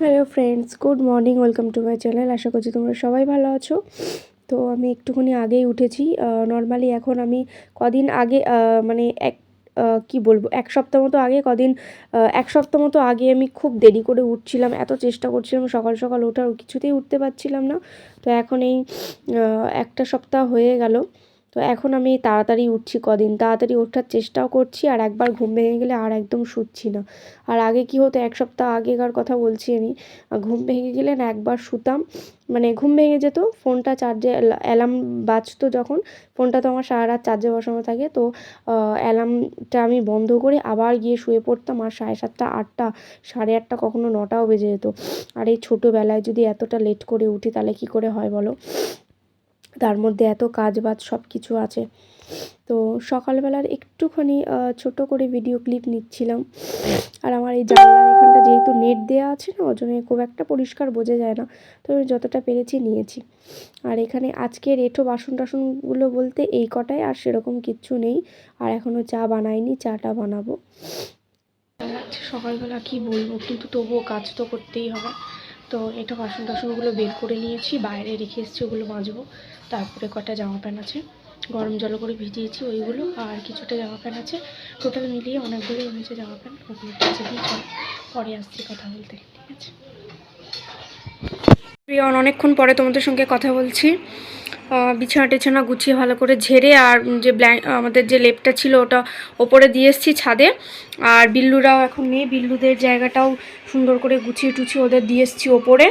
Hello friends, good morning, welcome to my channel. আশা করছি তোমরা সবাই ভালো আছো। তো আমি একটুখানি আগেই উঠেছি। নর্মালি এখন আমি কদিন আগে মানে কি বলবো, এক সপ্তাহ মতো আগে আমি খুব দেরি করে উঠছিলাম, এত চেষ্টা করছিলাম সকাল সকাল ওঠার, কিছুতেই উঠতে পারছিলাম না। তো এখন এই একটা সপ্তাহ হয়ে গেল। তো এখন আমি তাড়াতাড়ি উঠছি, কদিন তাড়াতাড়ি ওঠার চেষ্টাও করছি, আর একবার ঘুম ভেঙে গেলে আর একদম শুচ্ছি না। আর আগে কি হতো, এক সপ্তাহ আগেকার কথা বলছি আমি, ঘুম ভেঙে গেলে না একবার শুতাম, মানে ঘুম ভেঙে যেত, ফোনটা চার্জে, অ্যালার্ম বাজতো যখন, ফোনটা তো আমার সারা রাত চার্জে বসানো থাকে, তো অ্যালার্মটা আমি বন্ধ করে আবার গিয়ে শুয়ে পড়তাম, আর 7:30, 8টা, 8:30, কখনো 9টাও বেজে যেত। আর এই ছোটোবেলায় যদি এতটা লেট করে উঠি তাহলে কি করে হয় বলো, তার মধ্যে এত কাজ বাজ সব কিছু আছে। তো সকালবেলার একটুখানি ছোট করে ভিডিও ক্লিপ নিচ্ছিলাম। আর আমার এই জানলার এখানটা যেহেতু নেট দেওয়া আছে না, ওই জন্য খুব একটা পরিষ্কার বোঝা যায় না, তো আমি যতটা পেরেছি নিয়েছি। আর এখানে আজকের এঁঠো বাসন টাসনগুলো বলতে এই কটাই, আর সেরকম কিচ্ছু নেই। আর এখনও চা বানাইনি, চাটা বানাবো। সকালবেলা কি বলবো, কিন্তু তবুও কাজ তো করতেই হবে। তো এটা বাসন টাসনগুলো বের করে নিয়েছি, বাইরে রেখে এসেছি, ওগুলো মাজবো। তারপরে কটা জামা প্যান্ট আছে, গরম জল করে ভিজিয়েছি ওইগুলো, আর কিছুটা জামা প্যান্ট আছে, টোটাল মিলিয়ে অনেকগুলো হয়েছে জামা প্যান্ট, ওগুলো ভিজে দিয়ে চল পরে আসছি কথা বলতে, ঠিক আছে? প্রিয়ন, অনেকক্ষণ পরে তোমাদের সঙ্গে কথা বলছি। বিছানা টিছানা গুছিয়ে ভালো করে ঝেড়ে, আর যে আমাদের যে লেপটা ছিল ওটা ওপরে দিয়ে এসেছি ছাদে। আর বিল্লুরাও এখন নেই, বিল্লুদের জায়গাটাও সুন্দর করে গুছিয়ে টুছিয়ে ওদের দিয়ে এসেছি ওপরে।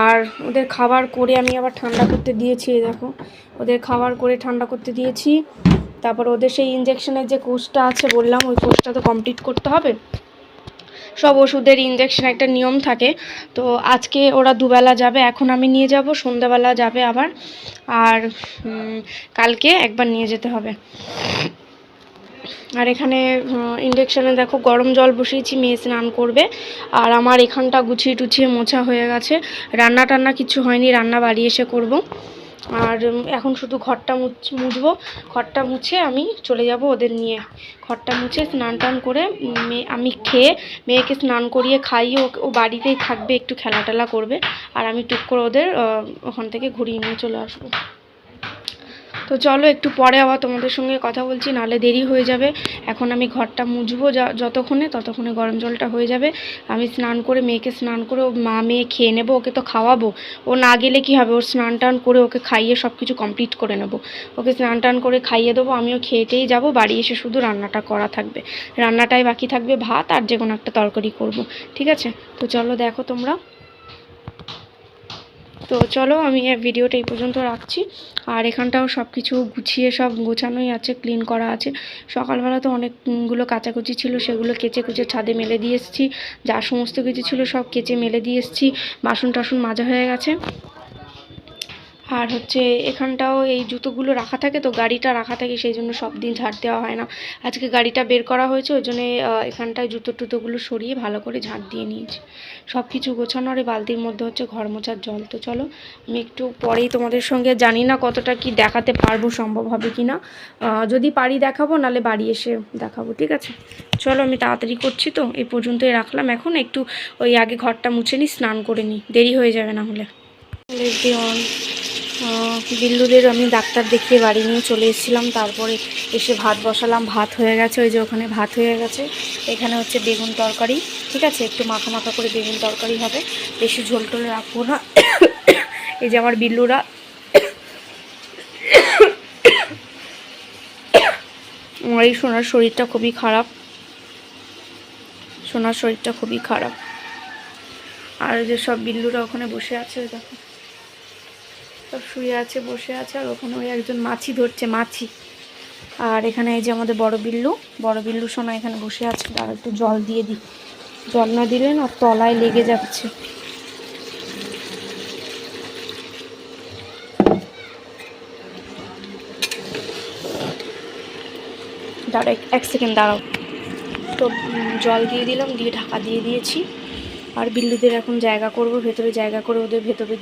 আর ওদের খাবার করে আমি আবার ঠান্ডা করতে দিয়েছি, দেখো ওদের খাবার করে ঠান্ডা করতে দিয়েছি। তারপর ওদের সেই ইঞ্জেকশনের যে কোর্সটা আছে বললাম, ওই কোর্সটা তো কমপ্লিট করতে হবে। সব ওষুধের ইঞ্জেকশন একটা নিয়ম থাকে, তো আজকে ওরা দুবেলা যাবে, এখন আমি নিয়ে যাব, সন্ধ্যাবেলা যাবে আবার, আর কালকে একবার নিয়ে যেতে হবে। আর এখানে ইন্ডাকশানে দেখো গরম জল বসিয়েছি, মেয়ে স্নান করবে। আর আমার এখানটা গুছিয়ে টুছিয়ে মোছা হয়ে গেছে, রান্না টান্না কিছু হয়নি, রান্না বাড়ি এসে করব। আর এখন শুধু ঘরটা মুছবো, ঘরটা মুছে আমি চলে যাব ওদের নিয়ে। ঘরটা মুছে স্নান টান করে আমি খেয়ে মেয়েকে স্নান করিয়ে খাইয়ে ও বাড়িতেই থাকবে, একটু খেলা টেলা করবে, আর আমি টুক করে ওদের ওখান থেকে ঘুরিয়ে নিয়ে চলে আসবো। তো চলো একটু পরে আবার তোমাদের সঙ্গে কথা বলছি, নাহলে দেরি হয়ে যাবে। এখন আমি ঘরটা মুছবো, ততক্ষণে গরম জলটা হয়ে যাবে। আমি স্নান করে মেয়েকে স্নান করে মেয়ে খেয়ে নেবো, ওকে তো খাওয়াবো। ও না গেলে কি হবে, ওর স্নান টান করে ওকে খাইয়ে সব কিছু কমপ্লিট করে নেবো। ওকে স্নান টান করে খাইয়ে দেবো, আমিও খেয়েটেই যাবো, বাড়ি এসে শুধু রান্নাটা করা থাকবে, রান্নাটাই বাকি থাকবে, ভাত আর যে কোনো একটা তরকারি করব, ঠিক আছে? তো চলো দেখো তোমরা। তো চলো আমি ভিডিওটা এই পর্যন্ত রাখছি। আর এখানটাও সব কিছু গুছিয়ে সব গোছানোই আছে, ক্লিন করা আছে। সকালবেলা তো অনেকগুলো কাচাকুচি ছিল, সেগুলো কেচে কুচে ছাদে মেলে দিয়ে এসেছি, যা সমস্ত কিছু ছিল সব কেচে মেলে দিয়ে এসেছি, বাসন টাসন মাজা হয়ে গেছে। আর হচ্ছে এখানটাও এই জুতোগুলো রাখা থাকে, তো গাড়িটা রাখা থাকে, সেই জন্য সব দিন ঝাড় দেওয়া হয় না। আজকে গাড়িটা বের করা হয়েছে, ওই জন্যে এখানটায় জুতো টুতোগুলো সরিয়ে ভালো করে ঝাড় দিয়ে নিয়েছি। সব কিছু গোছানো, আর এই বালতির মধ্যে হচ্ছে ঘর মোছার জল। তো চলো আমি একটু পরেই তোমাদের সঙ্গে, জানি না কতটা কি দেখাতে পারবো, সম্ভব হবে কি না, যদি পারি দেখাবো, নাহলে বাড়ি এসে দেখাবো, ঠিক আছে? চলো আমি তাড়াতাড়ি করছি, তো এই পর্যন্তই রাখলাম। এখন একটু ওই আগে ঘরটা মুছে নিই, স্নান করে নিই, দেরি হয়ে যাবে না হলে। বিল্লুদের আমি ডাক্তার দেখিয়ে বাড়ি নিয়ে চলে এসেছিলাম, তারপরে এসে ভাত বসালাম, ভাত হয়ে গেছে, ওই যে ওখানে ভাত হয়ে গেছে। এখানে হচ্ছে বেগুন তরকারি, ঠিক আছে, একটু মাখা মাখা করে বেগুন তরকারি হবে, বেশি ঝোল টোলে রাখবো না। এই যে আমার বিল্লুরা, আমার এই সোনার শরীরটা খুবই খারাপ, সোনার শরীরটা খুবই খারাপ। আর যে সব বিল্লুরা ওখানে বসে আছে, দেখো সব শুয়ে আছে, বসে আছে, আর ওখানে ওই একজন মাছি ধরছে, মাছি। আর এখানে এই যে আমাদের বড় বিল্লু সোনা এখানে বসে আছে, আর একটু জল দিয়ে দিই, জল না দিলে না তলায় লেগে যাচ্ছে। দাঁড়াও, এক সেকেন্ড দাঁড়াও। তো জল দিয়ে দিলাম, দিয়ে ঢাকা দিয়ে দিয়েছি। আর বিল্লুদের এখন জায়গা করব, ভেতরে জায়গা করে ওদের ভেতরে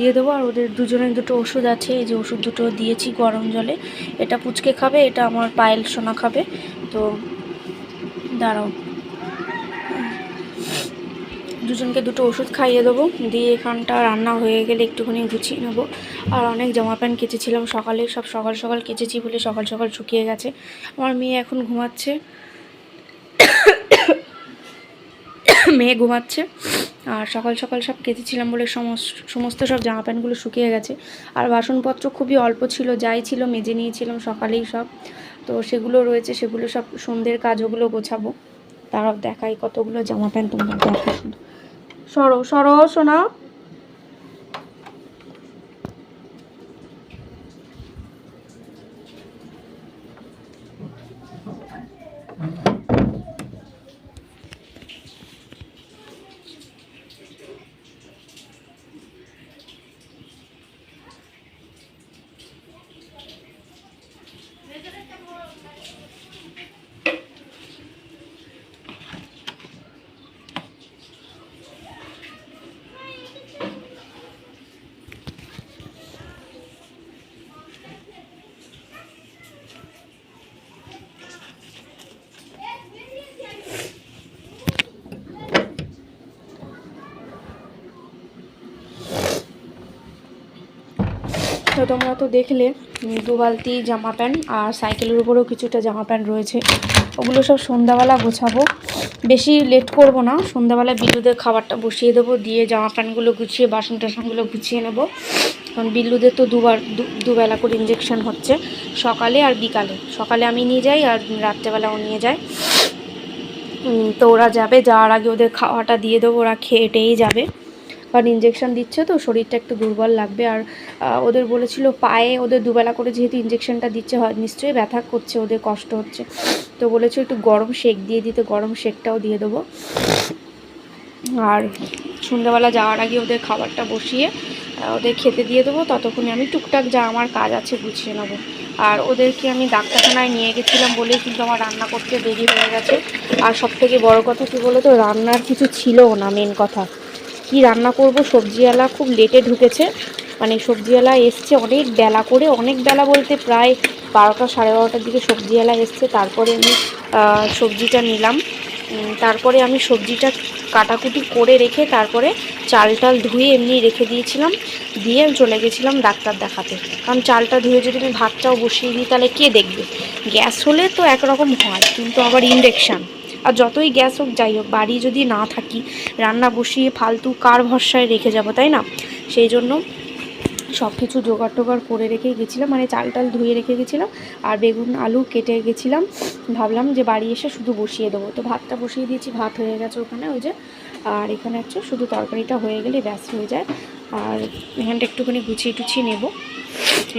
দিয়ে দেবো, আর ওদের দুজনের দুটো ওষুধ আছে, এই যে ওষুধ দুটো দিয়েছি গরম জলে, এটা পুচকে খাবে, এটা আমার পায়েল সোনা খাবে। তো দাঁড়াও, দুজনকে দুটো ওষুধ খাইয়ে দেবো, দিয়ে এখানটা রান্না হয়ে গেলে একটুখানি গুছিয়ে নেবো। আর অনেক জামা প্যান্ট কেচেছিলাম সকালে, সব সকাল সকাল কেচেছি বলে সকাল সকাল শুকিয়ে গেছে। আমার মেয়ে এখন ঘুমাচ্ছে, মেয়ে ঘুমাচ্ছে। আর সকাল সকাল সব কেচেছিলাম বলে সমস্ত সব জামা প্যান্টগুলো শুকিয়ে গেছে। আর বাসনপত্র খুবই অল্প ছিল, যাই ছিল মেজে নিয়েছিলাম সকালেই সব। তো সেগুলো রয়েছে, সেগুলো সব সন্ধ্যের কাজ, ওগুলো গোছাবো। তারাও দেখাই কতগুলো জামা প্যান্ট, তোমরা দেখো শুধু। সরো সরো শোনা। তো তোমরা তো দেখলে 2 বালতি জামা প্যান্ট, আর সাইকেলের উপরেও কিছুটা জামা প্যান্ট রয়েছে। ওগুলো সব সন্ধ্যাবেলা গোছাবো, বেশি লেট করব না। সন্ধ্যাবেলা বিল্লুদের খাবারটা বসিয়ে দেবো, দিয়ে জামা প্যান্টগুলো গুছিয়ে বাসন টাসনগুলো গুছিয়ে নেবো। কারণ বিল্লুদের তো দুবেলা করে ইঞ্জেকশন হচ্ছে, সকালে আর বিকালে। সকালে আমি নিয়ে যাই আর রাত্রেবেলা ও নিয়ে যায়। তো ওরা যাবে, যাওয়ার আগে ওদের খাওয়াটা দিয়ে দেবো, ওরা খেয়েটেই যাবে। কারণ ইঞ্জেকশন দিচ্ছে তো শরীরটা একটু দুর্বল লাগবে। আর ওদের বলেছিল পায়ে ওদের দুবেলা করে যেহেতু ইঞ্জেকশনটা দিচ্ছে, হয় নিশ্চয়ই ব্যথা করছে, ওদের কষ্ট হচ্ছে। তো বলেছে একটু গরম শেক দিয়ে দিতে, গরম শেকটাও দিয়ে দেবো। আর সন্ধ্যাবেলা যাওয়ার আগে ওদের খাবারটা বসিয়ে ওদের খেতে দিয়ে দেবো। ততক্ষণে আমি টুকটাক যা আমার কাজ আছে গুছিয়ে নেবো। আর ওদেরকে আমি ডাক্তারখানায় নিয়ে গেছিলাম বলেই কিন্তু আমার রান্না করতে দেরি হয়ে গেছে। আর সবথেকে বড় কথা কী বলো তো, রান্নার কিছু ছিলও না। মেন কথা কি রান্না করব, সবজিওয়ালা খুব লেটে ঢুকেছে। মানে সবজিওয়ালা এসছে অনেক বেলা করে, অনেক বেলা বলতে প্রায় 12টা সাড়ে 12টার দিকে সবজিওয়ালা এসছে। তারপরে আমি সবজিটা নিলাম। তারপরে আমি সবজিটা কাটাকুটি করে রেখে তারপরে চালটা ধুয়ে এমনি রেখে দিয়েছিলাম, দিয়ে চলে গেছিলাম ডাক্তার দেখাতে। কারণ চালটা ধুয়ে যদি আমি ভাতটাও বসিয়ে দিই তাহলে কে দেখবে। গ্যাস হলে তো একরকম হয়, কিন্তু আবার ইন্ডাকশান, আর যতই গ্যাস হোক যাই হোক, বাড়ি যদি না থাকি রান্না বসিয়ে ফালতু কার ভরসায় রেখে যাব, তাই না? সেই জন্য সব কিছু জোগাড় টোগাড় করে রেখে গেছিলাম, মানে চাল টাল ধুয়ে রেখে গেছিলাম। আর বেগুন আলু কেটে গেছিলাম, ভাবলাম যে বাড়ি এসে শুধু বসিয়ে দেবো। তো ভাতটা বসিয়ে দিয়েছি, ভাত হয়ে গেছে ওখানে ওই যে। আর এখানে হচ্ছে শুধু তরকারিটা হয়ে গেলে ব্যাস হয়ে যায়। আর এখানটা একটুখানি গুছিয়ে টুছিয়ে নেবো,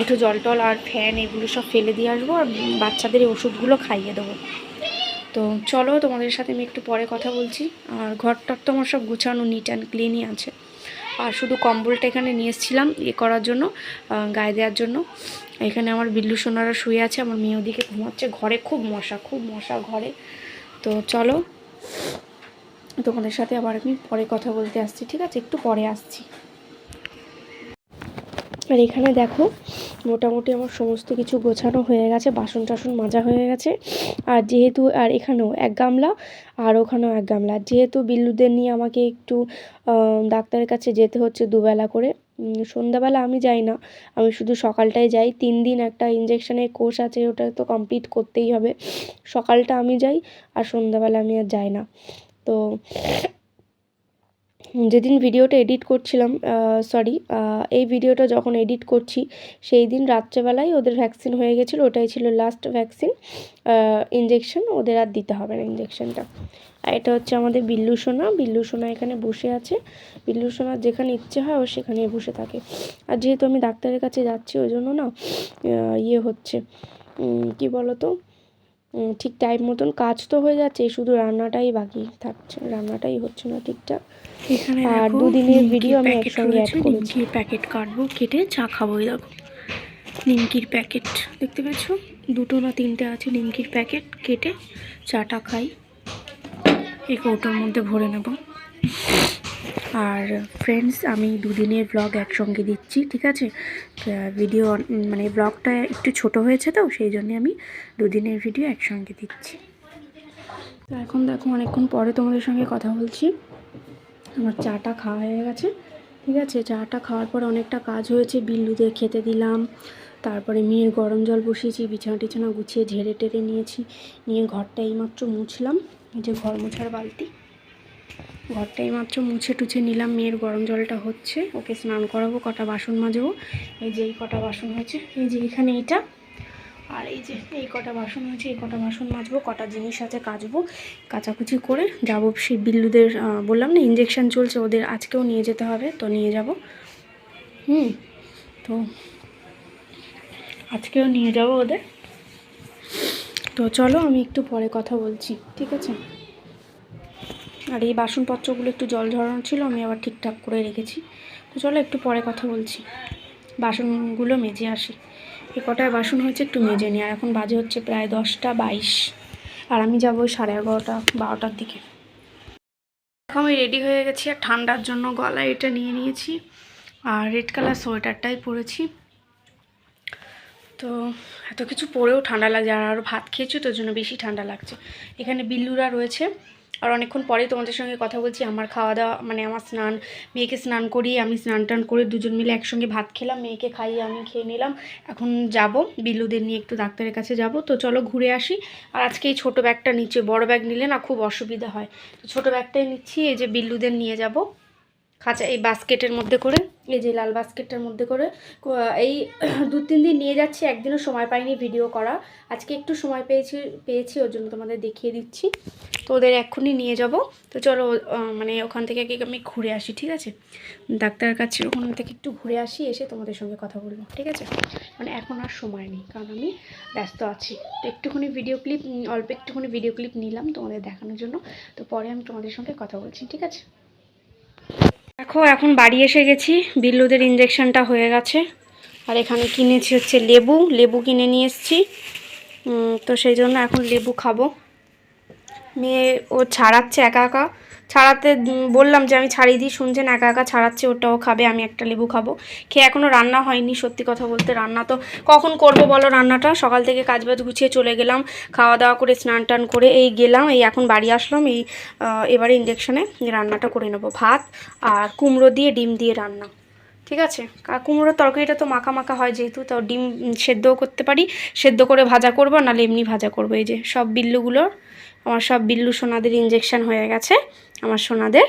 একটু জল টল আর ফ্যান এগুলো সব ফেলে দিয়ে আসবো। আর বাচ্চাদের এই ওষুধগুলো খাইয়ে দেবো। তো চলো, তোমাদের সাথে আমি একটু পরে কথা বলছি। আর ঘরটার তো আমার সব গুছানো, নিট অ্যান্ড ক্লিনই আছে। আর শুধু কম্বলটা এখানে নিয়ে এসেছিলাম করার জন্য, গায়ে দেওয়ার জন্য। এখানে আমার বিল্লু সোনারা শুয়ে আছে, আমার মেয়ে ওদিকে ঘুমাচ্ছে। ঘরে খুব মশা ঘরে। তো চলো, তোমাদের সাথে আবার আমি পরে কথা বলতে আসছি, ঠিক আছে? একটু পরে আসছি। আর এখানে দেখো মোটামুটি আমার সমস্ত কিছু গোছানো হয়ে গেছে, বাসন টাসন মাজা হয়ে গেছে। আর যেহেতু আর এখানেও 1 গামলা আর ওখানেও 1 গামলা, যেহেতু বিল্লুদের নিয়ে আমাকে একটু ডাক্তারের কাছে যেতে হচ্ছে দুবেলা করে। সন্ধ্যাবেলা আমি যাই না, আমি শুধু সকালটাই যাই। 3 দিন একটা ইঞ্জেকশনের কোর্স আছে, ওটা তো কমপ্লিট করতেই হবে। সকালটা আমি যাই আর সন্ধ্যাবেলা আমি আর যাই না। তো যেদিন ভিডিওটা এডিট করছিলাম, এই ভিডিওটা যখন এডিট করছি সেই দিন রাত্রেবেলায় ওদের ভ্যাকসিন হয়ে গেছিলো। ওটাই ছিল লাস্ট ভ্যাকসিন, ইঞ্জেকশন। ওদের আর দিতে হবে না ইঞ্জেকশনটা। আর এটা হচ্ছে আমাদের বিল্লু সোনা। বিল্লু সোনা এখানে বসে আছে। বিল্লু সোনার যেখানে ইচ্ছে হয় ও সেখানে বসে থাকে। আর যেহেতু আমি ডাক্তারের কাছে যাচ্ছি ওই জন্য না হচ্ছে কি বলো তো, ঠিক টাইম মতন কাজ তো হয়ে যাচ্ছে, শুধু রান্নাটাই বাকি থাকছে, রান্নাটাই হচ্ছে না ঠিকঠাক। এখানে আর 2 দিনের ভিডিও আমি একসঙ্গে অ্যাড করেছি। নিমকির প্যাকেট কাটবো, কেটে চা খাবো। এই দেখো নিমকির প্যাকেট দেখতে পেয়েছ, 2টো না 3টে আছে নিমকির প্যাকেট। কেটে চাটা খাই, এই কৌটোর মধ্যে ভরে নেব। আর ফ্রেন্ডস, আমি 2 দিনের ব্লগ একসঙ্গে দিচ্ছি, ঠিক আছে? ভিডিও মানে ব্লগটা একটু ছোট হয়েছে, তো সেই জন্যে আমি 2 দিনের ভিডিও একসঙ্গে দিচ্ছি। তো এখন দেখো অনেকক্ষণ পরে তোমাদের সঙ্গে কথা বলছি। আমার চাটা খাওয়া হয়ে গেছে, ঠিক আছে। চাটা খাওয়ার পর অনেকটা কাজ হয়েছে, বিল্লুদের খেতে দিলাম, তারপরে মেয়ের গরম জল বসিয়েছি, বিছানা টিছানা গুছিয়ে ঝেড়ে টেরে নিয়েছি, নিয়ে ঘরটা এইমাত্র মুছলাম, এই যে ঘর মোছার বালতি, ঘরটা এইমাত্র মুছে টুছে নিলাম। মেয়ের গরম জলটা হচ্ছে, ওকে স্নান করাবো, কটা বাসন মাজবো। এই যে এই কটা বাসন হয়েছে, এই যে এখানে এইটা, আর এই যে এই কটা বাসন হয়েছে, এই কটা বাসন মাজবো, কটা জিনিস আছে কাচবো, কাচাকুচি করে যাবো। সেই বিল্লুদের বললাম না ইঞ্জেকশান চলছে ওদের, আজকেও নিয়ে যেতে হবে, তো নিয়ে যাব। তো আজকেও নিয়ে যাব ওদের। তো চলো আমি একটু পরে কথা বলছি, ঠিক আছে। আর এই বাসনপত্রগুলো একটু জল ঝরানো ছিল, আমি আবার ঠিকঠাক করে রেখেছি। তো চলো একটু পরে কথা বলছি, বাসনগুলো মেজে আসি। এ কটায় বাসন হয়েছে একটু মেজে নিই। আর এখন বাজে হচ্ছে প্রায় 10টা 22, আর আমি যাবো 11:30 12টার দিকে। এখন আমি রেডি হয়ে গেছি, আর ঠান্ডার জন্য গলায় এটা নিয়ে নিয়েছি, আর রেড কালার সোয়েটারটাই পরেছি। তো এত কিছু পরেও ঠান্ডা লাগছে, আর আরও ভাত খেয়েছি তো জন্য বেশি ঠান্ডা লাগছে। এখানে বিল্লুরা রয়েছে, আর অনেকক্ষণ পরেই তোমাদের সঙ্গে কথা বলছি। আমার খাওয়া দাওয়া মানে আমার স্নান, মেয়েকে স্নান করিয়ে আমি স্নান টান করে দুজন মিলে একসঙ্গে ভাত খেলাম, মেয়েকে খাইয়ে আমি খেয়ে নিলাম। এখন যাব বিল্লুদের নিয়ে একটু ডাক্তারের কাছে যাব। তো চলো ঘুরে আসি। আর আজকে এই ছোটো ব্যাগটা নিচ্ছে, বড় ব্যাগ নিলে না খুব অসুবিধা হয়, তো ছোটো ব্যাগটাই নিচ্ছি। এই যে বিল্লুদের নিয়ে যাব খাঁচা, এই বাস্কেটের মধ্যে করে, এই যে লাল বাস্কেটটার মধ্যে করে। এই 2-3 দিন নিয়ে যাচ্ছি, একদিনও সময় পাইনি ভিডিও করা, আজকে একটু সময় পেয়েছি ওর জন্য তোমাদের দেখিয়ে দিচ্ছি। তো ওদের এক্ষুনি নিয়ে যাব। তো চলো মানে ওখান থেকে আমি ঘুরে আসি, ঠিক আছে। ডাক্তারের কাছে ওখান থেকে একটু ঘুরে আসি, এসে তোমাদের সঙ্গে কথা বলবো, ঠিক আছে। মানে এখন আর সময় নেই, কারণ আমি ব্যস্ত আছি। তো একটুখানি ভিডিও ক্লিপ, অল্প একটুখানি ভিডিও ক্লিপ নিলাম তোমাদের দেখানোর জন্য। তো পরে আমি তোমাদের সঙ্গে কথা বলছি, ঠিক আছে। দেখো এখন বাড়ি এসে গেছি, বিল্লুদের ইঞ্জেকশনটা হয়ে গেছে। আর এখানে কিনেছি হচ্ছে লেবু কিনে নিয়ে এসেছি। তো সেই জন্য এখন লেবু খাবো। মেয়ে ও ছাড়াচ্ছে একা একা, ছাড়াতে বললাম যে আমি ছাড়িয়ে দিই, শুনছেন, একা একা ছাড়াচ্ছে, ওটাও খাবে, আমি একটা লেবু খাবো। খেয়ে এখনও রান্না হয়নি, সত্যি কথা বলতে। রান্না তো কখন করব বলো, রান্নাটা সকাল থেকে কাজ বাজ গুছিয়ে চলে গেলাম, খাওয়া দাওয়া করে স্নান টান করে এই গেলাম, এই এখন বাড়ি আসলাম। এবারে ইন্ডাকশানে রান্নাটা করে নেবো, ভাত আর কুমড়ো দিয়ে ডিম দিয়ে রান্না, ঠিক আছে। কুমড়োর তরকারিটা তো মাখা মাখা হয় যেহেতু, তো ডিম সেদ্ধও করতে পারি, সেদ্ধ করে ভাজা করবো, নাহলে এমনি ভাজা করবো। এই যে সব বিল্লুগুলোর, আমার সব বিল্লু সোনাদের ইঞ্জেকশন হয়ে গেছে, আমার সোনাদের।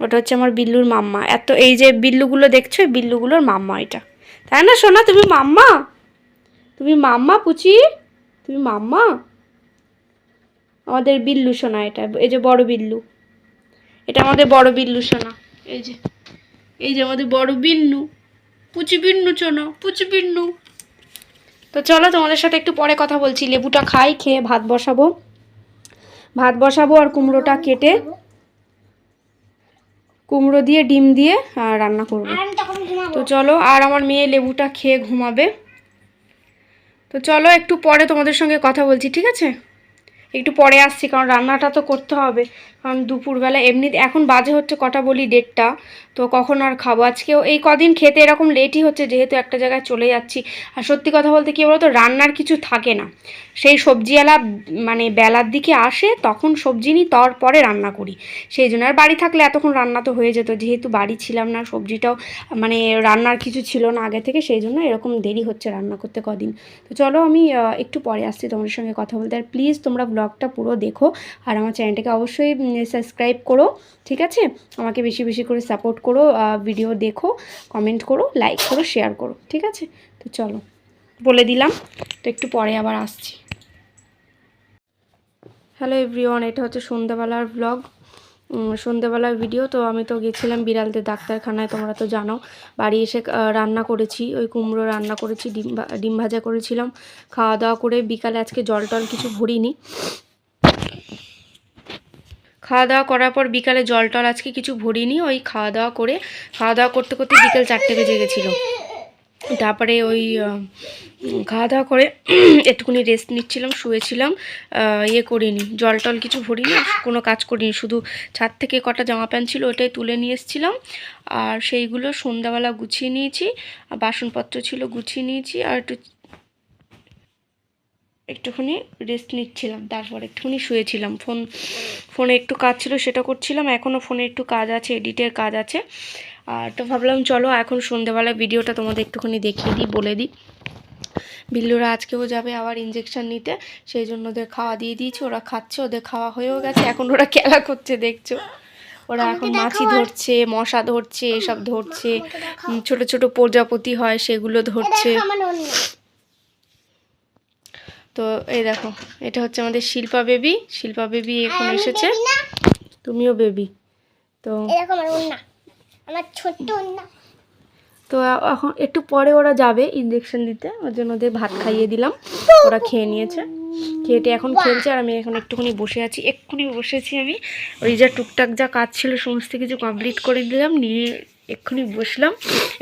ওটা হচ্ছে আমার বিল্লুর মাম্মা। এই যে বিল্লুগুলো দেখছো, এই বিল্লুগুলোর মাম্মা এটা, তাই না সোনা? তুমি মাম্মা, তুমি মাম্মা পুচি, তুমি মাম্মা। আমাদের বিল্লু সোনা এটা, এই যে বড় বিল্লু, এটা আমাদের বড় বিল্লু সোনা। এই যে আমাদের বড় বিন্নু, পুচি বিন্নু সোনা, পুচি বিন্নু। তো চলো তোমাদের সাথে একটু পরে কথা বলছি, লেবুটা খাই, খেয়ে ভাত বসাবো আর কুমড়োটা কেটে কুমড়ো দিয়ে ডিম দিয়ে রান্না করবো। তো চলো, আর আমার মেয়ে লেবুটা খেয়ে ঘুমাবে। তো চলো একটু পরে তোমাদের সঙ্গে কথা বলছি, ঠিক আছে। একটু পরে আসছি, কারণ রান্নাটা তো করতে হবে, কারণ দুপুরবেলা এমনি এখন বাজে হচ্ছে কটা বলি 1:30, তো কখন আর খাবো। আজকেও এই কদিন খেতে এরকম লেটই হচ্ছে, যেহেতু একটা জায়গায় চলে যাচ্ছি। আর সত্যি কথা বলতে কী বলতো, রান্নার কিছু থাকে না, সেই সবজিওয়ালা মানে বেলার দিকে আসে, তখন সবজি নিই, তারপরে রান্না করি, সেই জন্য। আর বাড়ি থাকলে এতক্ষণ রান্না তো হয়ে যেত, যেহেতু বাড়ি ছিলাম না, সবজিটাও মানে রান্নার কিছু ছিল না আগে থেকে, সেই জন্য এরকম দেরি হচ্ছে রান্না করতে কদিন। তো চলো আমি একটু পরে আসছি তোমাদের সঙ্গে কথা বলতে। আর প্লিজ তোমরা ব্লগটা পুরো দেখো, আর আমার চ্যানেলটাকে অবশ্যই সাবস্ক্রাইব করো, ঠিক আছে। আমাকে বেশি বেশি করে সাপোর্ট করো, ভিডিও দেখো, কমেন্ট করো, লাইক করো, শেয়ার করো, ঠিক আছে। তো চলো বলে দিলাম, তো একটু পরে আবার আসছি। হ্যালো এভরিওয়ান, এটা হচ্ছে সন্ধ্যাবেলার ব্লগ, সন্ধ্যাবেলার ভিডিও। তো আমি তো গেছিলাম বিড়ালদের ডাক্তারখানায়, তোমরা তো জানো। বাড়ি এসে রান্না করেছি, ওই কুমড়ো রান্না করেছি, ডিম ভাজা করেছিলাম, খাওয়া দাওয়া করে বিকালে আজকে জল টল কিছু ভরিনি। খাওয়া দাওয়া করার পর বিকালে জল টল আজকে কিছু ভরিনি, ওই খাওয়া দাওয়া করতে করতে বিকেল 4টে বেজে গেছিলো। তারপরে ওই খাওয়া দাওয়া করে একটুখানি রেস্ট নিচ্ছিলাম, শুয়েছিলাম, করিনি, জল টল কিছু ভরিনি, কোনো কাজ করিনি, শুধু ছাদ থেকে কটা জামা প্যান্ট ছিল ওটাই তুলে নিয়ে এসেছিলাম, আর সেইগুলো সন্ধ্যাবেলা গুছিয়ে নিয়েছি, আর বাসনপত্র ছিল গুছিয়ে নিয়েছি, আর একটু একটুখানি রেস্ট নিচ্ছিলাম, তারপর একটুখানি শুয়েছিলাম। ফোনে একটু কাজ ছিল, সেটা করছিলাম। এখনও ফোনে একটু কাজ আছে, এডিটের কাজ আছে। আর তো ভাবলাম চলো এখন সন্ধ্যেবেলা ভিডিওটা তোমাদের একটুখানি দেখিয়ে দিই, বলে দিই। বিল্লুরা আজকেও যাবে আবার ইঞ্জেকশন নিতে, সেই জন্য ওদের খাওয়া দিয়ে দিয়েছি। ওরা খাচ্ছে, ওদের খাওয়া হয়েও গেছে। এখন ওরা খেলা করছে, দেখছো। ওরা এখন মাছি ধরছে, মশা ধরছে, এসব ধরছে। ছোট ছোট প্রজাপতি হয়, সেগুলো ধরছে। তো এই দেখো, এটা হচ্ছে আমাদের শিল্পা বেবি। শিল্পা বেবি এখন এসেছে, তুমিও বেবি। তো আমার ছোট্ট ওন্না। তো এখন একটু পরে ওরা যাবে ইঞ্জেকশন দিতে, ওর জন্য ওদের ভাত খাইয়ে দিলাম। ওরা খেয়ে নিয়েছে, খেয়েটে এখন খেলছে। আর আমি এখন একটুখানি বসে আছি, এক্ষুনি বসেছি আমি। ওই যা টুকটাক যা কাজ ছিল সমস্ত কিছু কমপ্লিট করে দিলাম, নিয়ে এক্ষুনি বসলাম।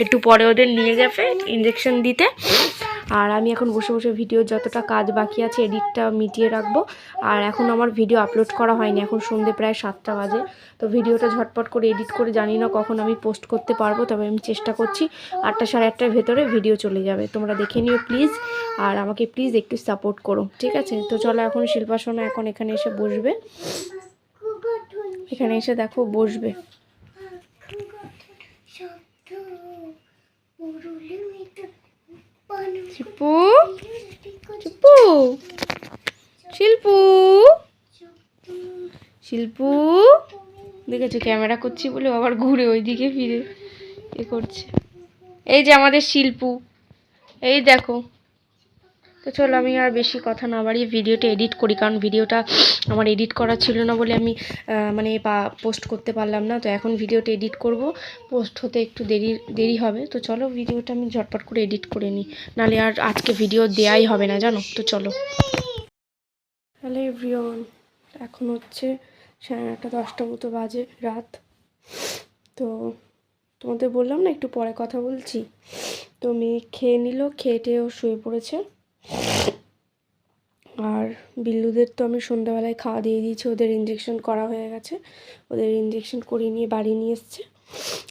একটু পরে ওদের নিয়ে যাবে ইঞ্জেকশন দিতে। আর আমি এখন বসে বসে ভিডিও যতটা কাজ বাকি আছে এডিটটা মিটিয়ে রাখবো। আর এখন আমার ভিডিও আপলোড করা হয়নি, এখন সন্ধ্যে প্রায় 7টা বাজে। তো ভিডিওটা ঝটপট করে এডিট করে, জানি না কখন আমি পোস্ট করতে পারবো, তবে আমি চেষ্টা করছি 8টা সাড়ে 8টার ভেতরে ভিডিও চলে যাবে। তোমরা দেখে নিও প্লিজ, আর আমাকে প্লিজ একটু সাপোর্ট করো, ঠিক আছে? তো চলো, এখন শিল্পা সোনা এখন এখানে এসে বসবে। এখানে এসে দেখো বসবে। চিপু চিপু শিল্পু শিল্পু দেখেছো, ক্যামেরা করছি বলে আবার ঘুরে ওইদিকে ফিরে এ করছে। এই যে আমাদের শিল্পু, এই দেখো। তো চলো, আমি আর বেশি কথা না বাড়িয়ে ভিডিওটা এডিট করি, কারণ ভিডিওটা আমার এডিট করা ছিল না বলে আমি মানে পোস্ট করতে পারলাম না। তো এখন ভিডিওটা এডিট করব, পোস্ট হতে একটু দেরি হবে। তো চলো, ভিডিওটা আমি ঝটপট করে এডিট করে নিই, নাহলে আর আজকে ভিডিও দেয়াই হবে না, জানো তো। চলো। হ্যালো এভরিওয়ান, এখন হচ্ছে 9:30 10টা মতো বাজে রাত। তো তোমাদের বললাম না একটু পরে কথা বলছি। তো মেয়ে খেয়ে নিল, খেয়েটেও শুয়ে পড়েছে। আর বিল্লুদের তো আমি সন্ধ্যাবেলায় খাওয়া দিয়ে দিয়েছি, ওদের ইঞ্জেকশন করা হয়ে গেছে। ওদের ইঞ্জেকশন করিয়ে নিয়ে বাড়ি নিয়ে এসছে।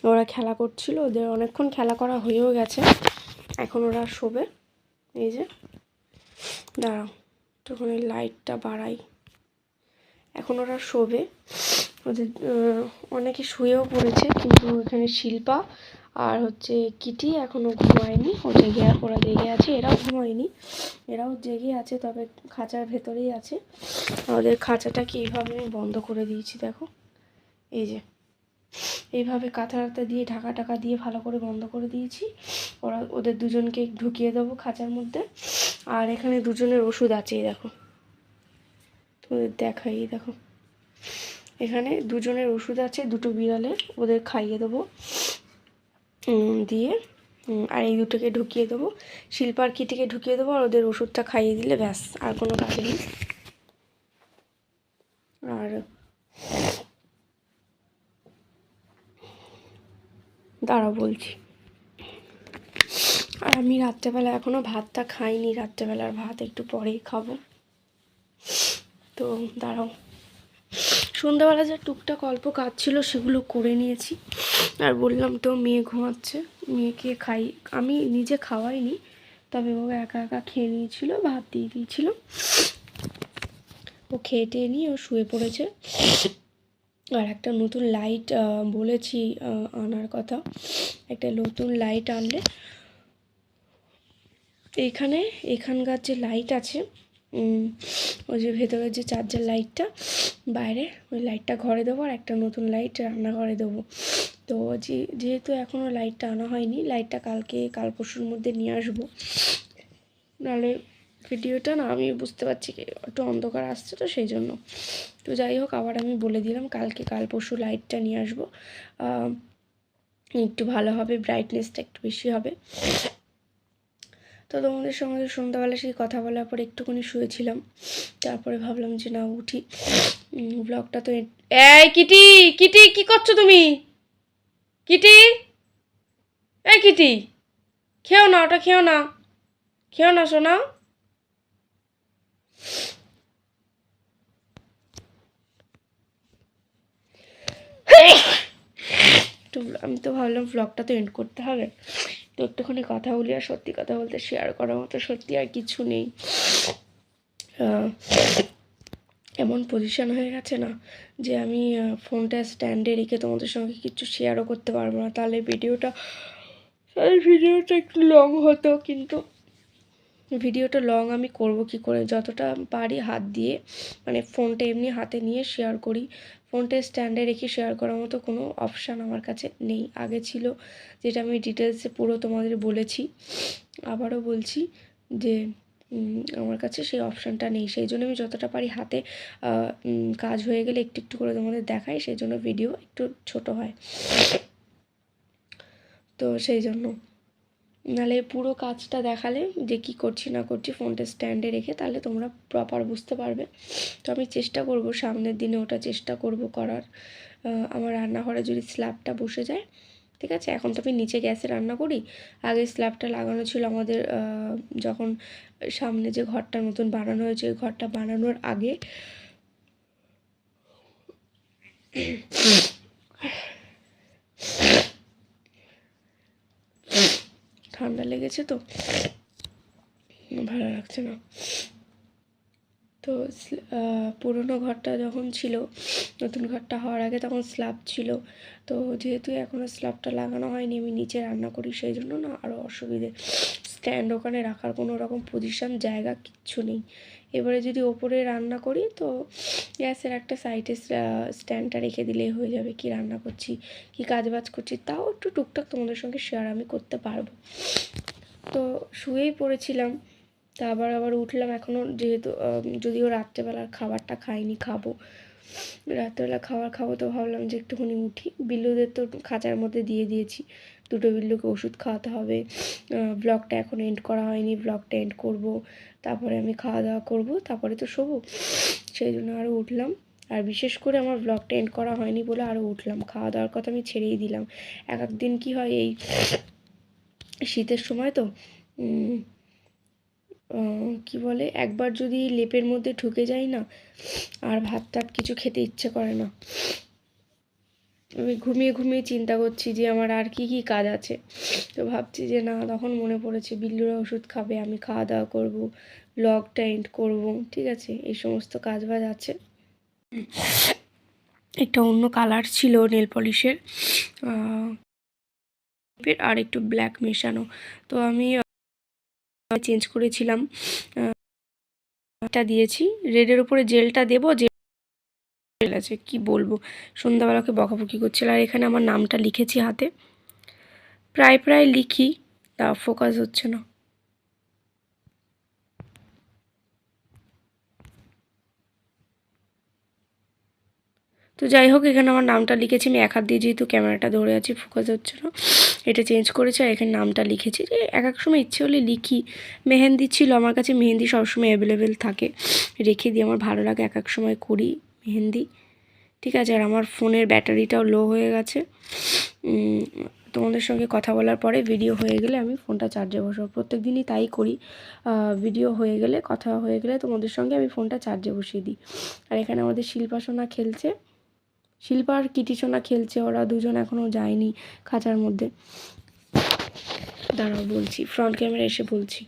ওরা খেলা করছিল, ওদের অনেকক্ষণ খেলা করা হয়েও গেছে। এখন ওরা শোবে। এই যে দাঁড়াও, তখন এই লাইটটা বাড়াই। এখন ওরা শোবে। ওদের অনেকে শুয়েও পড়েছে, কিন্তু এখানে শিল্পা আর হচ্ছে কিটি এখনও ঘুমায়নি, ওরা জেগে আছে। এরাও ঘুমায়নি, এরাও জেগে আছে, তবে খাঁচার ভেতরেই আছে। ওদের খাঁচাটাকে এইভাবে আমি বন্ধ করে দিয়েছি, দেখো। এই যে এইভাবে কাঁথা দিয়ে ঢাকা দিয়ে ভালো করে বন্ধ করে দিয়েছি। ওদের দুজনকে ঢুকিয়ে দেবো খাঁচার মধ্যে। আর এখানে দুজনের ওষুধ আছে, দেখো, তোদের দেখাই, দেখো এখানে দুজনের ওষুধ আছে, দুটো বিড়ালের, ওদের খাইয়ে দেবো দিয়ে। আর এই দুটোকে ঢুকিয়ে দেবো, শিল্পার কিটিকে ঢুকিয়ে দেবো, আর ওদের ওষুধটা খাইয়ে দিলে ব্যাস, আর কোনো কাজ নেই। আর দাঁড়া বলছি। আর আমি রাত্রেবেলা এখনও ভাতটা খাইনি, রাত্রেবেলার ভাত একটু পরেই খাবো। তো দাঁড়াও, সন্ধ্যাবেলা যা টুকটাক অল্প কাজ ছিল সেগুলো করে নিয়েছি। আর বললাম তো, মেয়ে ঘুমাচ্ছে, মেয়েকে আমি নিজে খাওয়াইনি, তবে ও একা একা খেয়ে নিয়েছিল, ভাত দিয়ে দিয়েছিল। ও খেয়ে টেয়ে নিয়ে ও শুয়ে পড়েছে। আর একটা নতুন লাইট বলেছি আনার কথা, একটা নতুন লাইট আনলে এখানকার যে লাইট আছে, ওই যে ভেতরের যে চার্জার লাইটটা, বাইরে ওই লাইটটা ঘরে দেবো, আর একটা নতুন লাইট রান্নাঘরে দেবো। তো যেহেতু এখনও লাইটটা আনা হয়নি, লাইটটা কাল পরশুর মধ্যে নিয়ে আসবো, নাহলে ভিডিওটা না, আমি বুঝতে পারছি একটু অন্ধকার আসছে, তো সেই জন্য। তো যাই হোক, আবার আমি বলে দিলাম কাল পরশু লাইটটা নিয়ে আসবো, একটু ভালো হবে, ব্রাইটনেসটা একটু বেশি হবে। তো তোমাদের সঙ্গে সন্ধ্যাবেলা সেই কথা বলার পর একটুখানি শুয়েছিলাম, তারপরে ভাবলাম যে না, উঠি, ব্লগটা তো। এই কিটি, কিটি কি করছো তুমি? কিটি, এই কিটি, খেও না, ওটা খেও না, খেও না সোনা। আমি তো ভাবলাম ব্লগটা তো এন্ড করতে হবে, তো একটুখানি কথা বলি। আর সত্যি কথা বলতে শেয়ার করার মতো সত্যি আর কিছু নেই। এমন পজিশান হয়ে গেছে না যে আমি ফোনটা স্ট্যান্ডে রেখে তোমাদের সঙ্গে কিছু শেয়ারও করতে পারবো না, তাহলে ভিডিওটা একটু লং হতো। কিন্তু ভিডিওটা লং আমি করব কি করে, যতটা পারি হাত দিয়ে মানে ফোনটা এমনি হাতে নিয়ে শেয়ার করি। ফোনটা স্ট্যান্ডে রেখে শেয়ার করার মতো কোনো অপশান আমার কাছে নেই। আগে ছিল, যেটা আমি ডিটেলসে পুরো তোমাদের বলেছি, আবারও বলছি যে আমার কাছে সেই অপশানটা নেই। সেই জন্য আমি যতটা পারি হাতে কাজ হয়ে গেলে একটু একটু করে তোমাদের দেখাই, সেই জন্য ভিডিও একটু ছোট হয়। তো সেই জন্য নাহলে পুরো কাজটা দেখালে যে কী করছি না করছি ফোনটা স্ট্যান্ডে রেখে, তাহলে তোমরা প্রপার বুঝতে পারবে। তো আমি চেষ্টা করব সামনের দিনে ওটা চেষ্টা করব করার। আমার রান্নাঘরে যদি স্ল্যাবটা বসে যায়, ঠিক আছে। এখন তো আমি নিচে গ্যাসে রান্না করি, আগে স্ল্যাবটা লাগানো ছিল আমাদের যখন সামনে যে ঘরটা নতুন বানানো হয়েছে, ওই ঘরটা বানানোর আগে। ঠান্ডা লেগেছে তো ভালো লাগছে না। তো পুরনো ঘরটা যখন ছিল, নতুন ঘরটা হওয়ার আগে তখন স্ল্যাব ছিল। তো যেহেতু এখনও স্ল্যাবটা লাগানো হয়নি, আমি নিচে রান্না করি, সেই জন্য না আরও অসুবিধে। স্ট্যান্ড ওখানে রাখার কোনো রকম পজিশান জায়গা কিচ্ছু নেই। এবারে যদি ওপরে রান্না করি তো গ্যাসের একটা সাইডে স্ট্যান্ডটা রেখে দিলেই হয়ে যাবে। কি রান্না করছি, কি কাজবাজ করছি, তাও একটু টুকটাক তোমাদের সঙ্গে শেয়ার আমি করতে পারবো। তো শুয়েই পড়েছিলাম, তা আবার উঠলাম এখনও, যেহেতু যদিও রাত্রেবেলার খাবারটা খাইনি, খাবো রাত্রেবেলা খাবো। তো ভাবলাম যে একটুখানি উঠি। বিল্লুদের তো খাঁচার মধ্যে দিয়ে দিয়েছি, দুটো বিল্লুকে ওষুধ খাওয়াতে হবে। ব্লগটা এখন এন্ড করা হয়নি, ব্লগটা এন্ড করব, তারপরে আমি খাওয়া দাওয়া করব, তারপরে তো শোবো। সেই জন্য আরও উঠলাম। আর বিশেষ করে আমার ব্লগটা এন্ড করা হয়নি বলে আরও উঠলাম। খাওয়া দাওয়ার কথা আমি ছেড়েই দিলাম। এক দিন কি হয়, এই শীতের সময় তো কি বলে, একবার যদি লেপের মধ্যে ঢুকে যায় না, আর ভাত টাত কিছু খেতে ইচ্ছে করে না। আমি ঘুমিয়ে চিন্তা করছি যে আমার আর কি কি কাজ আছে। তো ভাবছি যে না, তখন মনে পড়েছে বিল্লুরা ওষুধ খাবে, আমি খাওয়া দাওয়া করবো, ব্লগটা এন্ড করবো, ঠিক আছে, এই সমস্ত কাজ বাজ আছে। একটা অন্য কালার ছিল নেল পলিশের, আর একটু ব্ল্যাক মেশানো। তো আমি চেঞ্জ করেছিলাম, এটা দিয়েছি। রেডের উপরে জেলটা দেবো, জেল আছে কি বলবো, সন্ধ্যাবেলাকে বকাবকি করছিল। আর এখানে আমার নামটা লিখেছি হাতে, প্রায় লিখি, তা ফোকাস হচ্ছে না। তো যাই হোক, এখানে আমার নামটা লিখেছি। আমি এক হাত দিয়ে যেহেতু ক্যামেরাটা ধরে আছি, ফোকাস হচ্ছে না, এটা চেঞ্জ করেছি। আর এখানে নামটা লিখেছি, যে এক সময় ইচ্ছে হলে লিখি। মেহেন্দি ছিল আমার কাছে, মেহেন্দি সবসময় অ্যাভেলেবেল থাকে, রেখে দিই, আমার ভালো লাগে, এক সময় করি মেহেন্দি, ঠিক আছে। আর আমার ফোনের ব্যাটারিটাও লো হয়ে গেছে। তোমাদের সঙ্গে কথা বলার পরে ভিডিও হয়ে গেলে আমি ফোনটা চার্জে বসাবো, প্রত্যেক দিনই তাই করি। ভিডিও হয়ে গেলে, কথা হয়ে গেলে তোমাদের সঙ্গে আমি ফোনটা চার্জে বসিয়ে দিই। আর এখানে আমাদের শিল্পা সোনা খেলছে, শিল্পা আর কিটি সোনা খেলছে, ওরা দুজন এখনও যায়নি খাঁচার মধ্যে। দাঁড়াও বলছি, ফ্রন্ট ক্যামেরা এসে বলছি।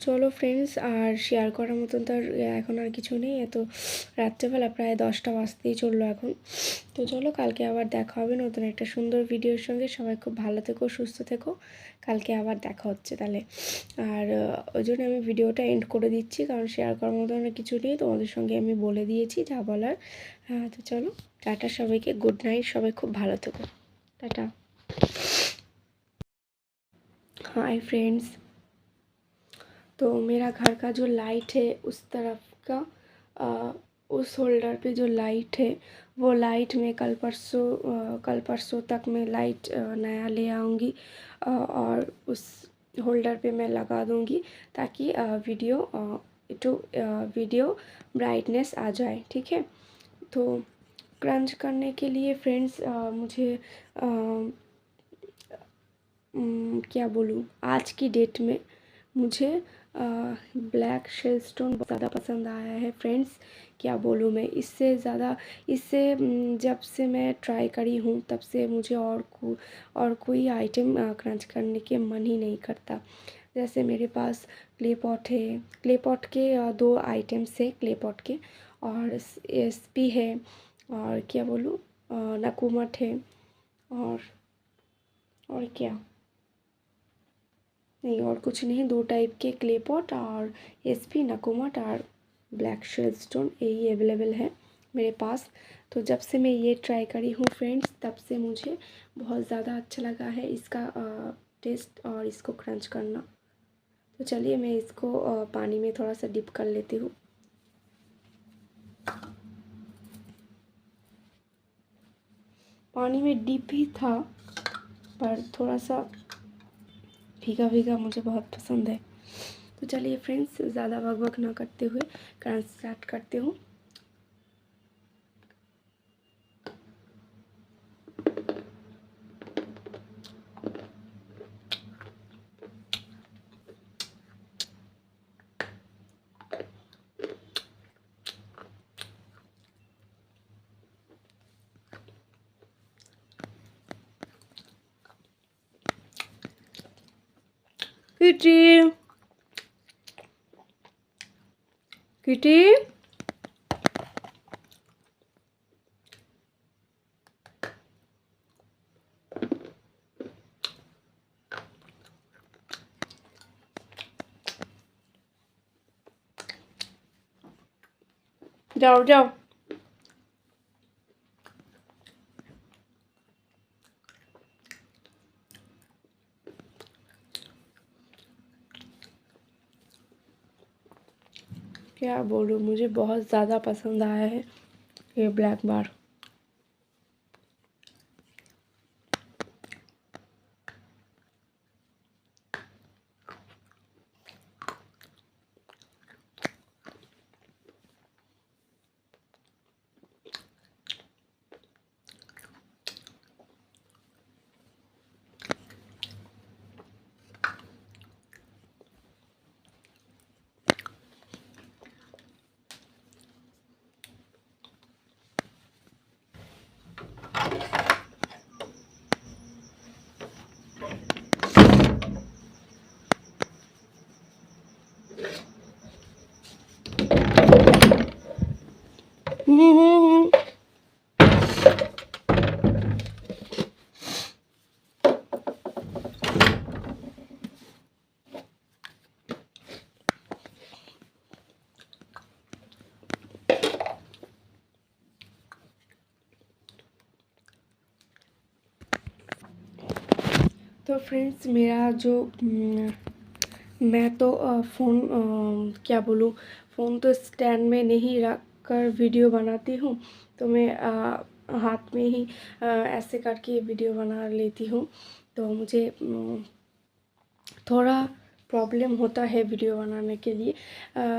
চলো ফ্রেন্ডস, আর শেয়ার করার মতন তো আর এখন আর কিছু নেই। এত রাত্রেবেলা প্রায় 10টা বাজতেই চললো এখন। তো চলো, কালকে আবার দেখা হবে নতুন একটা সুন্দর ভিডিওর সঙ্গে। সবাই খুব ভালো থেকো, সুস্থ থেকো, কালকে আবার দেখা হচ্ছে তাহলে। আর ওই জন্য আমি ভিডিওটা এন্ড করে দিচ্ছি, কারণ শেয়ার করার মতন কিছু নেই, তোমাদের সঙ্গে আমি বলে দিয়েছি যা বলার। তো চলো, টাটা সবাইকে, গুড নাইট, সবাই খুব ভালো থেকো, টাটা। हाय फ्रेंड्स, तो मेरा घर का जो लाइट है उस तरफ का उस होल्डर पे जो लाइट है, वो लाइट मैं कल परसों तक मैं लाइट नया ले आऊँगी, और उस होल्डर पे मैं लगा दूँगी, ताकि वीडियो ब्राइटनेस आ जाए, ठीक है। तो क्रंच करने के लिए फ्रेंड्स मुझे क्या बोलूँ, आज की डेट में मुझे ब्लैक शेल स्टोन बहुत ज़्यादा पसंद आया है फ्रेंड्स। क्या बोलूँ मैं, इससे जब से मैं ट्राई करी हूँ तब से मुझे और कोई आइटम क्रंच करने के मन ही नहीं करता। जैसे मेरे पास क्ले पॉट है, क्ले पॉट के 2 आइटम्स है क्ले पॉट के, और एसपी है, और क्या बोलूँ, नकुमट है, और क्या नहीं, और कुछ नहीं, 2 टाइप के क्ले पॉट और एसपी, नकुमट और ब्लैक शेल स्टोन, यही अवेलेबल है मेरे पास। तो जब से मैं ये ट्राई करी हूँ फ्रेंड्स, तब से मुझे बहुत ज़्यादा अच्छा लगा है इसका टेस्ट और इसको क्रंच करना। तो चलिए मैं इसको पानी में थोड़ा सा डिप कर लेती हूँ। पानी में डिप ही था, पर थोड़ा सा भीगा भीगा मुझे बहुत पसंद है। तो चलिए फ्रेंड्स, ज़्यादा बकबक ना करते हुए क्रंच स्टार्ट करते हूँ। किटी, किटी, जाओ जाओ। क्या बोलूँ, मुझे बहुत ज़्यादा पसंद आया है ये ब्लैक बार। तो फ्रेंड्स, मेरा जो मैं तो फ़ोन क्या बोलूँ, फ़ोन तो स्टैंड में नहीं रख कर वीडियो बनाती हूँ। तो मैं हाथ में ही ऐसे करके वीडियो बना लेती हूँ। तो मुझे थोड़ा प्रॉब्लम होता है वीडियो बनाने के लिए।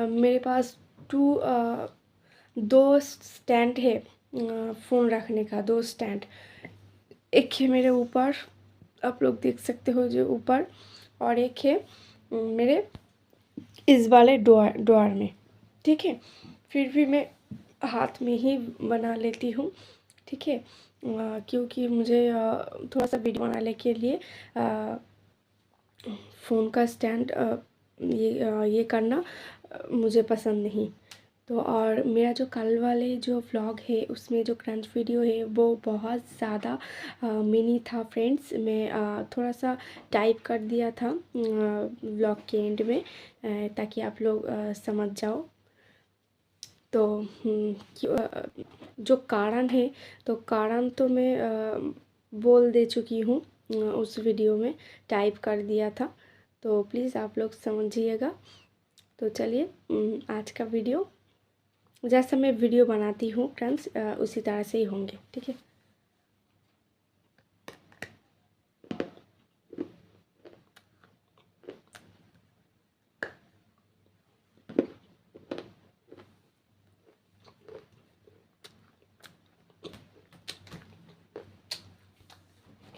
मेरे पास 2 स्टैंड है फ़ोन रखने का, 2 स्टैंड। एक है मेरे ऊपर, आप लोग देख सकते हो जो ऊपर, और एक है मेरे इस वाले ड्रॉअर में, ठीक है। फिर भी मैं हाथ में ही बना लेती हूँ, ठीक है, क्योंकि मुझे थोड़ा सा वीडियो बनाने के लिए फ़ोन का स्टैंड ये करना मुझे पसंद नहीं। तो और मेरा जो कल वाले जो व्लॉग है, उसमें जो क्रंच वीडियो है वो बहुत ज़्यादा मिनी था फ्रेंड्स। मैं थोड़ा सा टाइप कर दिया था व्लॉग के एंड में, ताकि आप लोग समझ जाओ। तो जो कारण है, तो कारण तो मैं बोल दे चुकी हूँ उस वीडियो में, टाइप कर दिया था। तो प्लीज़ आप लोग समझिएगा। तो चलिए, आज का वीडियो जैसा मैं वीडियो बनाती हूँ फ्रेंड्स, उसी तरह से ही होंगे, ठीक है।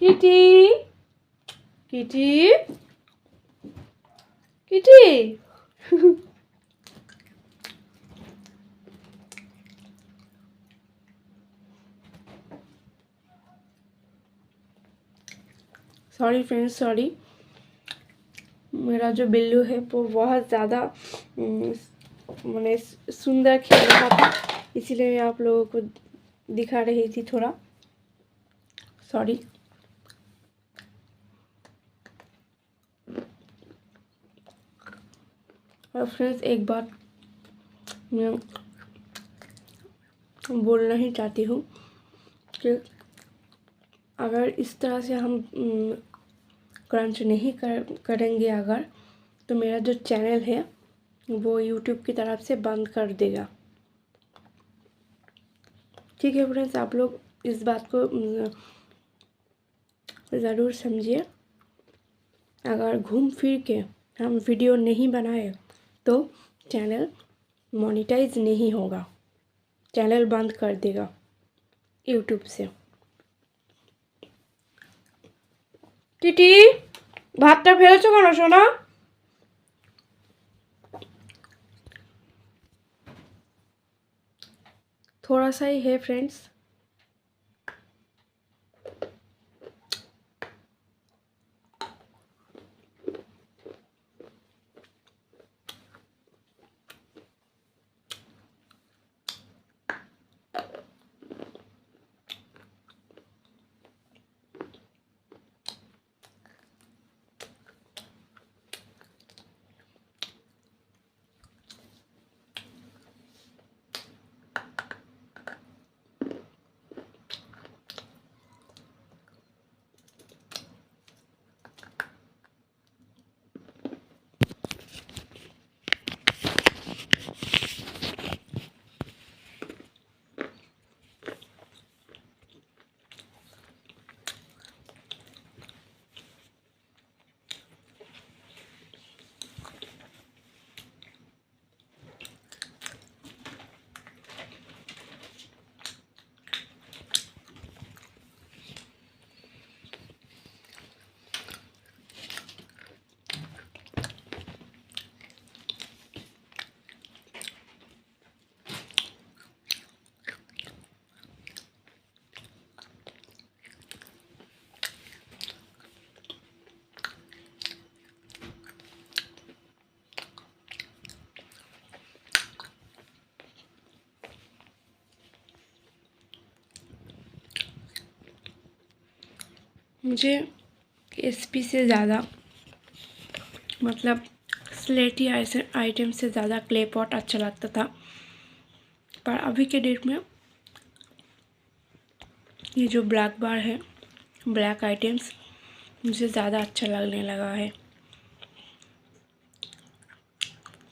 Kitty, kitty, kitty. Sorry friends, sorry. मेरा जो बिल्लू है वो बहुत ज़्यादा मैंने सुंदर खेल रहा था, इसीलिए मैं आप लोगों को दिखा रही थी थोड़ा, सॉरी। और फ्रेंड्स एक बात मैं बोलना ही चाहती हूँ कि अगर इस तरह से हम क्रंच नहीं करेंगे अगर, तो मेरा जो चैनल है वो यूट्यूब की तरफ से बंद कर देगा। ठीक है फ्रेंड्स, आप लोग इस बात को ज़रूर समझिए। अगर घूम फिर के हम वीडियो नहीं बनाए तो चैनल मोनेटाइज नहीं होगा, चैनल बंद कर देगा यूट्यूब से। টিটি ভাতটা ফেলেছো কেন সোনা? थोड़ा सा ही है फ्रेंड्स। मुझे एसपी से ज़्यादा मतलब स्लेटी आइटम से ज़्यादा क्ले पॉट अच्छा लगता था, पर अभी के डेट में ये जो ब्लैक बार है, ब्लैक आइटम्स मुझे ज़्यादा अच्छा लगने लगा है।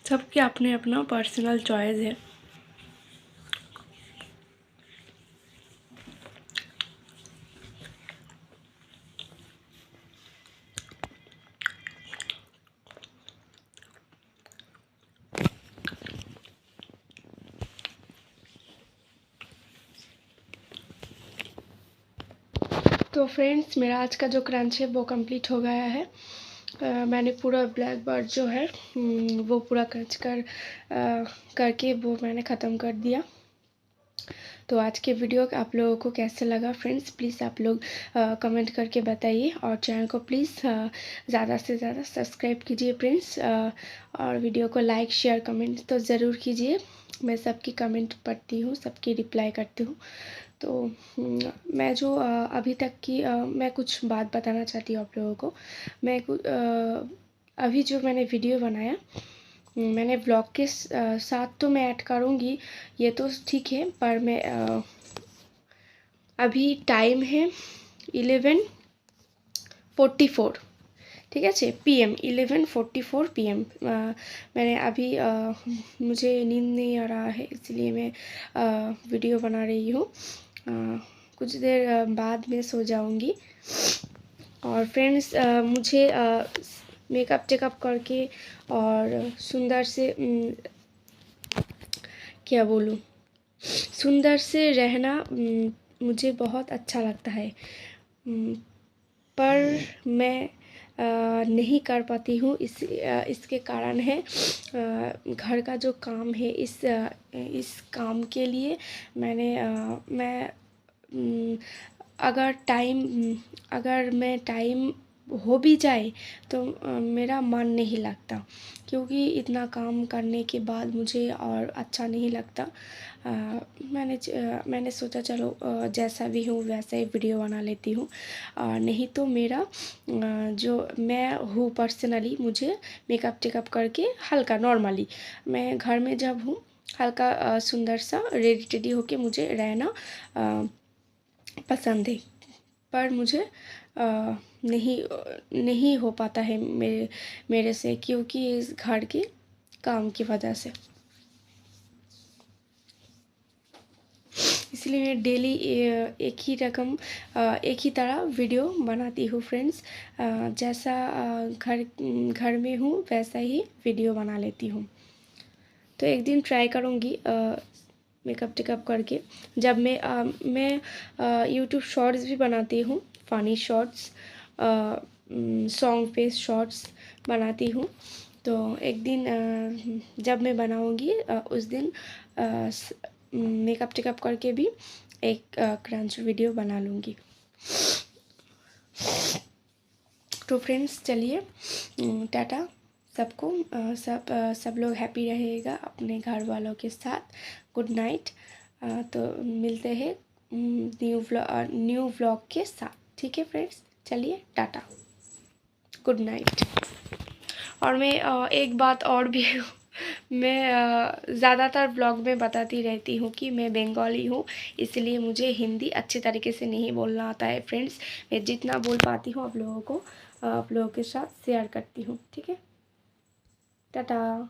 सबके अपने अपना पर्सनल चॉइस है। तो फ्रेंड्स मेरा आज का जो क्रंच है वो कंप्लीट हो गया है। मैंने पूरा ब्लैक बर्ड जो है वो पूरा क्रंच करके वो मैंने ख़त्म कर दिया। तो आज के वीडियो आप लोगों को कैसे लगा फ्रेंड्स, प्लीज़ आप लोग कमेंट करके बताइए, और चैनल को प्लीज़ ज़्यादा से ज़्यादा सब्सक्राइब कीजिए फ्रेंड्स, और वीडियो को लाइक शेयर कमेंट तो ज़रूर कीजिए। मैं सबकी कमेंट पढ़ती हूँ, सबकी रिप्लाई करती हूँ। तो मैं जो अभी तक की मैं कुछ बात बताना चाहती हूँ आप लोगों को। मैं अभी जो मैंने वीडियो बनाया, मैंने ब्लॉग के साथ तो मैं ऐड करूँगी, ये तो ठीक है, पर मैं अभी टाइम है 11:44, ठीक है PM 11:44 PM। मैंने अभी मुझे नींद नहीं आ रहा है, इसलिए मैं वीडियो बना रही हूँ। कुछ देर बाद में सो जाऊँगी। और फ्रेंड्स मुझे मेकअप टेकअप करके और सुंदर से क्या बोलूँ, सुंदर से रहना मुझे बहुत अच्छा लगता है, पर मैं नहीं कर पाती हूँ। इसके कारण है घर का जो काम है, इस काम के लिए मैं अगर मैं टाइम हो भी जाए तो मेरा मन नहीं लगता, क्योंकि इतना काम करने के बाद मुझे और अच्छा नहीं लगता। मैंने सोचा चलो जैसा भी हूँ वैसा ही वीडियो बना लेती हूँ। नहीं तो मेरा जो मैं हूँ पर्सनली, मुझे मेकअप टेकअप करके हल्का नॉर्मली मैं घर में जब हूँ हल्का सुंदर सा रेडी टेडी होके मुझे रहना पसंद है। पर मुझे नहीं नहीं हो पाता है मेरे से, क्योंकि इस घर के काम की वजह से। इसलिए मैं डेली एक ही रकम एक ही तरह वीडियो बनाती हूँ फ्रेंड्स। जैसा घर में हूँ वैसा ही वीडियो बना लेती हूँ। तो एक दिन ट्राई करूँगी मेकअप टेकअप करके। जब मैं यूट्यूब शॉर्ट्स भी बनाती हूँ, फ़नी शॉर्ट्स, सॉन्ग पे शॉर्ट्स बनाती हूँ। तो एक दिन जब मैं बनाऊँगी उस दिन मेकअप टेकअप करके भी एक क्रंच वीडियो बना लूँगी। तो फ्रेंड्स चलिए, टाटा सबको। सब लोग हैप्पी रहेगा अपने घर वालों के साथ। Good night. तो मिलते हैं न्यू व्लॉग के साथ, ठीक है फ्रेंड्स। चलिए टाटा, गुड नाइट। और मैं एक बात और भी मैं ज़्यादातर ब्लॉग में बताती रहती हूँ कि मैं बंगाली हूँ, इसलिए मुझे हिंदी अच्छे तरीके से नहीं बोलना आता है फ्रेंड्स। मैं जितना बोल पाती हूँ आप लोगों के साथ शेयर करती हूँ, ठीक है। टाटा।